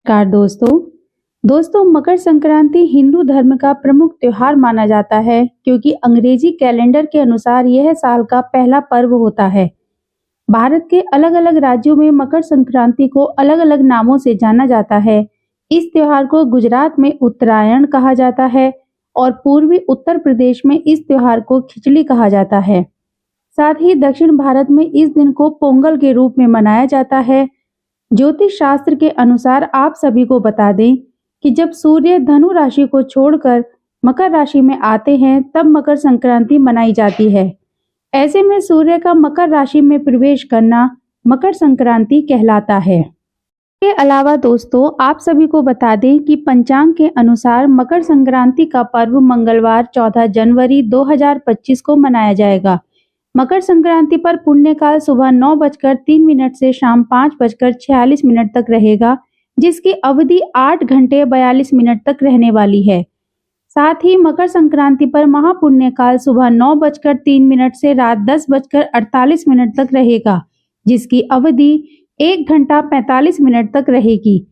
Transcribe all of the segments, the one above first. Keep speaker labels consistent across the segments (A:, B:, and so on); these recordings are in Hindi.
A: नमस्कार दोस्तों मकर संक्रांति हिंदू धर्म का प्रमुख त्योहार माना जाता है क्योंकि अंग्रेजी कैलेंडर के अनुसार यह साल का पहला पर्व होता है। भारत के अलग अलग राज्यों में मकर संक्रांति को अलग अलग नामों से जाना जाता है। इस त्योहार को गुजरात में उत्तरायण कहा जाता है और पूर्वी उत्तर प्रदेश में इस त्योहार को खिचड़ी कहा जाता है। साथ ही दक्षिण भारत में इस दिन को पोंगल के रूप में मनाया जाता है। ज्योतिष शास्त्र के अनुसार आप सभी को बता दें कि जब सूर्य धनु राशि को छोड़कर मकर राशि में आते हैं तब मकर संक्रांति मनाई जाती है। ऐसे में सूर्य का मकर राशि में प्रवेश करना मकर संक्रांति कहलाता है। इसके अलावा दोस्तों आप सभी को बता दें कि पंचांग के अनुसार मकर संक्रांति का पर्व मंगलवार 14 जनवरी 2025 को मनाया जाएगा। मकर संक्रांति पर पुण्यकाल सुबह 9:03 से शाम 5:46 तक रहेगा, जिसकी अवधि 8 घंटे 42 मिनट तक रहने वाली है। साथ ही मकर संक्रांति पर महापुण्यकाल सुबह 9:03 से रात 10:48 तक रहेगा, जिसकी अवधि 1 घंटा 45 मिनट तक रहेगी।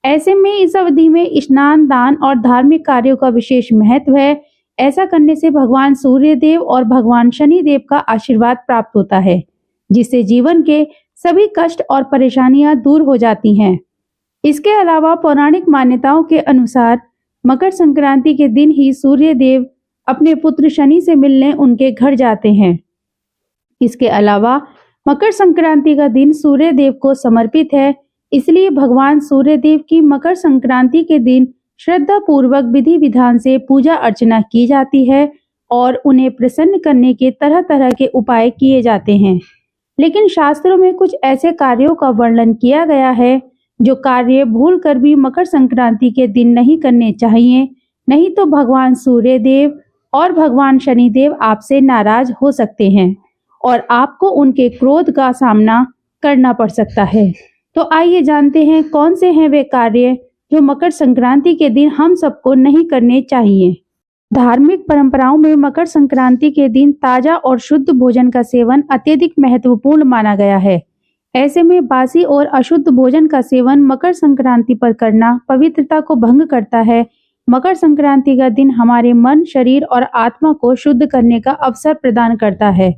A: ऐसे में इस अवधि में स्नान, दान और धार्मिक कार्यों का विशेष महत्व है। ऐसा करने से भगवान सूर्य देव और भगवान शनि देव का आशीर्वाद प्राप्त होता है, जिससे जीवन के सभी कष्ट और परेशानियां दूर हो जाती हैं। इसके अलावा पौराणिक मान्यताओं के अनुसार मकर संक्रांति के दिन ही सूर्य देव अपने पुत्र शनि से मिलने उनके घर जाते हैं। इसके अलावा मकर संक्रांति का दिन सूर्य देव को समर्पित है, इसलिए भगवान सूर्य देव की मकर संक्रांति के दिन श्रद्धा पूर्वक विधि विधान से पूजा अर्चना की जाती है और उन्हें प्रसन्न करने के तरह तरह के उपाय किए जाते हैं। लेकिन शास्त्रों में कुछ ऐसे कार्यों का वर्णन किया गया है जो कार्य भूल कर भी मकर संक्रांति के दिन नहीं करने चाहिए, नहीं तो भगवान सूर्य देव और भगवान शनि देव आपसे नाराज हो सकते हैं और आपको उनके क्रोध का सामना करना पड़ सकता है। तो आइए जानते हैं कौन से हैं वे कार्य जो मकर संक्रांति के दिन हम सबको नहीं करने चाहिए। धार्मिक परंपराओं में मकर संक्रांति के दिन ताजा और शुद्ध भोजन का सेवन अत्यधिक महत्वपूर्ण माना गया है। ऐसे में बासी और अशुद्ध भोजन का सेवन मकर संक्रांति पर करना पवित्रता को भंग करता है। मकर संक्रांति का दिन हमारे मन, शरीर और आत्मा को शुद्ध करने का अवसर प्रदान करता है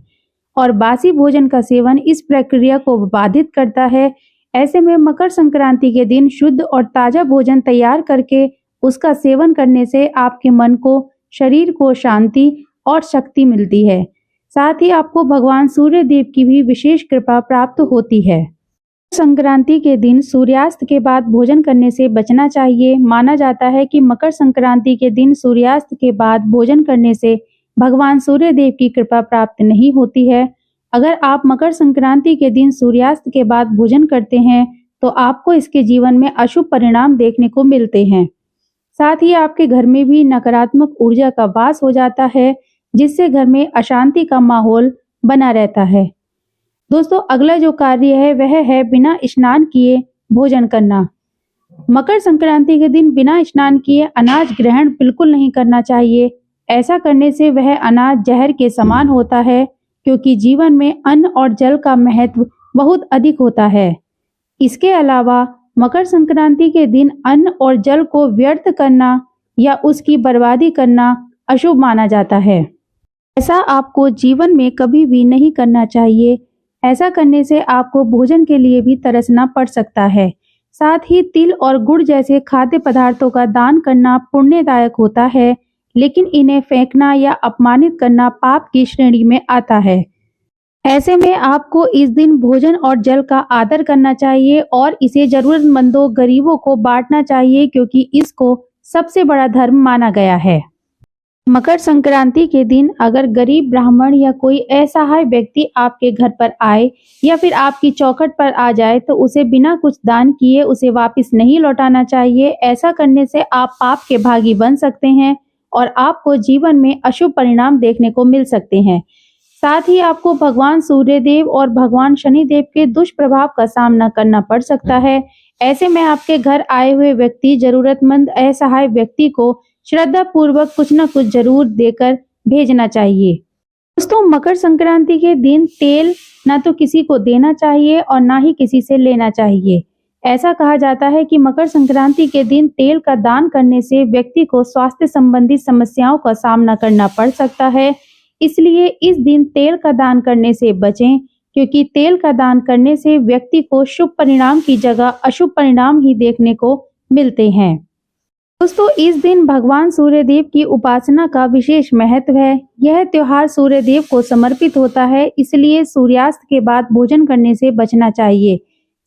A: और बासी भोजन का सेवन इस प्रक्रिया को बाधित करता है। ऐसे में मकर संक्रांति के दिन शुद्ध और ताजा भोजन तैयार करके उसका सेवन करने से आपके मन को, शरीर को शांति और शक्ति मिलती है। साथ ही आपको भगवान सूर्य देव की भी विशेष कृपा प्राप्त होती है। संक्रांति के दिन सूर्यास्त के बाद भोजन करने से बचना चाहिए। माना जाता है कि मकर संक्रांति के दिन सूर्यास्त के बाद भोजन करने से भगवान सूर्य देव की कृपा प्राप्त नहीं होती है। अगर आप मकर संक्रांति के दिन सूर्यास्त के बाद भोजन करते हैं तो आपको इसके जीवन में अशुभ परिणाम देखने को मिलते हैं। साथ ही आपके घर में भी नकारात्मक ऊर्जा का वास हो जाता है, जिससे घर में अशांति का माहौल बना रहता है। दोस्तों अगला जो कार्य है वह है बिना स्नान किए भोजन करना। मकर संक्रांति के दिन बिना स्नान किए अनाज ग्रहण बिल्कुल नहीं करना चाहिए। ऐसा करने से वह अनाज जहर के समान होता है, क्योंकि जीवन में अन्न और जल का महत्व बहुत अधिक होता है। इसके अलावा मकर संक्रांति के दिन अन्न और जल को व्यर्थ करना या उसकी बर्बादी करना अशुभ माना जाता है। ऐसा आपको जीवन में कभी भी नहीं करना चाहिए। ऐसा करने से आपको भोजन के लिए भी तरसना पड़ सकता है। साथ ही तिल और गुड़ जैसे खाद्य पदार्थों का दान करना पुण्यदायक होता है, लेकिन इन्हें फेंकना या अपमानित करना पाप की श्रेणी में आता है। ऐसे में आपको इस दिन भोजन और जल का आदर करना चाहिए और इसे जरूरतमंदों, गरीबों को बांटना चाहिए, क्योंकि इसको सबसे बड़ा धर्म माना गया है। मकर संक्रांति के दिन अगर गरीब, ब्राह्मण या कोई असहाय व्यक्ति आपके घर पर आए या फिर आपकी चौखट पर आ जाए तो उसे बिना कुछ दान किए उसे वापस नहीं लौटाना चाहिए। ऐसा करने से आप पाप के भागी बन सकते हैं और आपको जीवन में अशुभ परिणाम देखने को मिल सकते हैं। साथ ही आपको भगवान सूर्य देव और भगवान शनि देव के दुष्प्रभाव का सामना करना पड़ सकता है। ऐसे में आपके घर आए हुए व्यक्ति जरूरतमंद असहाय व्यक्ति को श्रद्धा पूर्वक कुछ न कुछ जरूर देकर भेजना चाहिए। दोस्तों मकर संक्रांति के दिन तेल ना तो किसी को देना चाहिए और ना ही किसी से लेना चाहिए। ऐसा कहा जाता है कि मकर संक्रांति के दिन तेल का दान करने से व्यक्ति को स्वास्थ्य संबंधी समस्याओं का सामना करना पड़ सकता है। इसलिए इस दिन तेल का दान करने से बचें, क्योंकि तेल का दान करने से व्यक्ति को शुभ परिणाम की जगह अशुभ परिणाम ही देखने को मिलते हैं। दोस्तों, इस दिन भगवान सूर्यदेव की उपासना का विशेष महत्व है। यह त्योहार सूर्यदेव को समर्पित होता है, इसलिए सूर्यास्त के बाद भोजन करने से बचना चाहिए।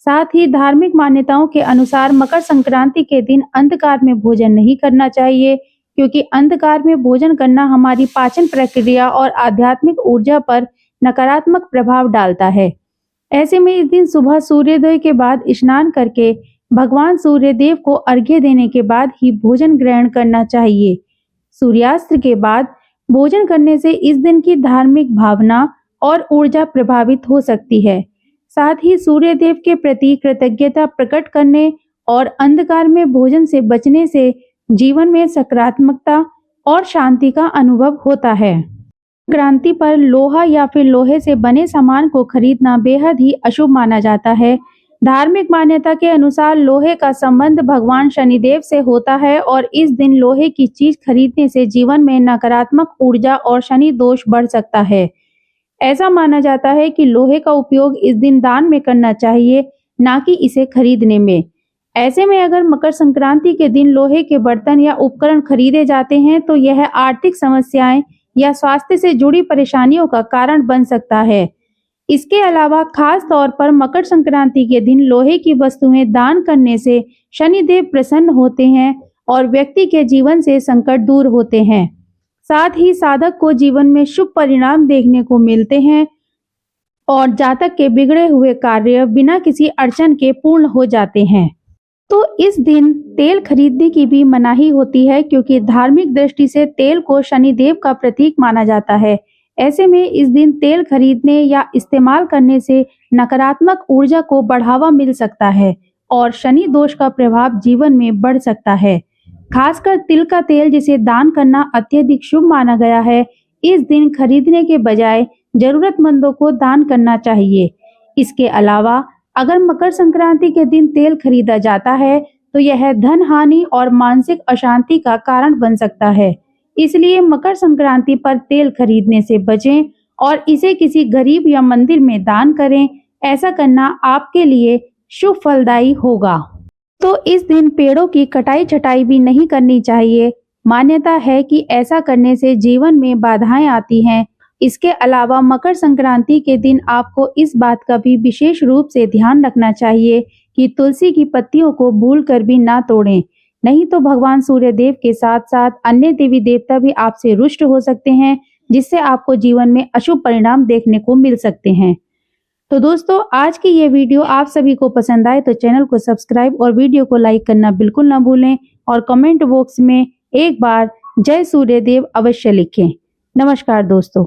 A: साथ ही धार्मिक मान्यताओं के अनुसार मकर संक्रांति के दिन अंधकार में भोजन नहीं करना चाहिए, क्योंकि अंधकार में भोजन करना हमारी पाचन प्रक्रिया और आध्यात्मिक ऊर्जा पर नकारात्मक प्रभाव डालता है। ऐसे में इस दिन सुबह सूर्योदय के बाद स्नान करके भगवान सूर्यदेव को अर्घ्य देने के बाद ही भोजन ग्रहण करना चाहिए। सूर्यास्त के बाद भोजन करने से इस दिन की धार्मिक भावना और ऊर्जा प्रभावित हो सकती है। साथ ही सूर्यदेव के प्रति कृतज्ञता प्रकट करने और अंधकार में भोजन से बचने से जीवन में सकारात्मकता और शांति का अनुभव होता है। संक्रांति पर लोहा या फिर लोहे से बने सामान को खरीदना बेहद ही अशुभ माना जाता है। धार्मिक मान्यता के अनुसार लोहे का संबंध भगवान शनिदेव से होता है और इस दिन लोहे की चीज खरीदने से जीवन में नकारात्मक ऊर्जा और शनि दोष बढ़ सकता है। ऐसा माना जाता है कि लोहे का उपयोग इस दिन दान में करना चाहिए, ना कि इसे खरीदने में। ऐसे में अगर मकर संक्रांति के दिन लोहे के बर्तन या उपकरण खरीदे जाते हैं तो यह आर्थिक समस्याएं या स्वास्थ्य से जुड़ी परेशानियों का कारण बन सकता है। इसके अलावा खास तौर पर मकर संक्रांति के दिन लोहे की वस्तुएं दान करने से शनिदेव प्रसन्न होते हैं और व्यक्ति के जीवन से संकट दूर होते हैं। साथ ही साधक को जीवन में शुभ परिणाम देखने को मिलते हैं और जातक के बिगड़े हुए कार्य बिना किसी अड़चन के पूर्ण हो जाते हैं। तो इस दिन तेल खरीदने की भी मनाही होती है, क्योंकि धार्मिक दृष्टि से तेल को शनिदेव का प्रतीक माना जाता है। ऐसे में इस दिन तेल खरीदने या इस्तेमाल करने से नकारात्मक ऊर्जा को बढ़ावा मिल सकता है और शनि दोष का प्रभाव जीवन में बढ़ सकता है। खासकर तिल का तेल, जिसे दान करना अत्यधिक शुभ माना गया है, इस दिन खरीदने के बजाय जरूरतमंदों को दान करना चाहिए। इसके अलावा अगर मकर संक्रांति के दिन तेल खरीदा जाता है तो यह धन हानि और मानसिक अशांति का कारण बन सकता है। इसलिए मकर संक्रांति पर तेल खरीदने से बचें और इसे किसी गरीब या मंदिर में दान करें। ऐसा करना आपके लिए शुभ फलदायी होगा। तो इस दिन पेड़ों की कटाई छटाई भी नहीं करनी चाहिए। मान्यता है कि ऐसा करने से जीवन में बाधाएं आती हैं। इसके अलावा मकर संक्रांति के दिन आपको इस बात का भी विशेष रूप से ध्यान रखना चाहिए कि तुलसी की पत्तियों को भूलकर भी ना तोड़ें, नहीं तो भगवान सूर्यदेव के साथ साथ अन्य देवी देवता भी आपसे रुष्ट हो सकते हैं, जिससे आपको जीवन में अशुभ परिणाम देखने को मिल सकते हैं। तो दोस्तों, आज की ये वीडियो आप सभी को पसंद आए तो चैनल को सब्सक्राइब और वीडियो को लाइक करना बिल्कुल ना भूलें और कमेंट बॉक्स में एक बार जय सूर्यदेव अवश्य लिखें। नमस्कार दोस्तों।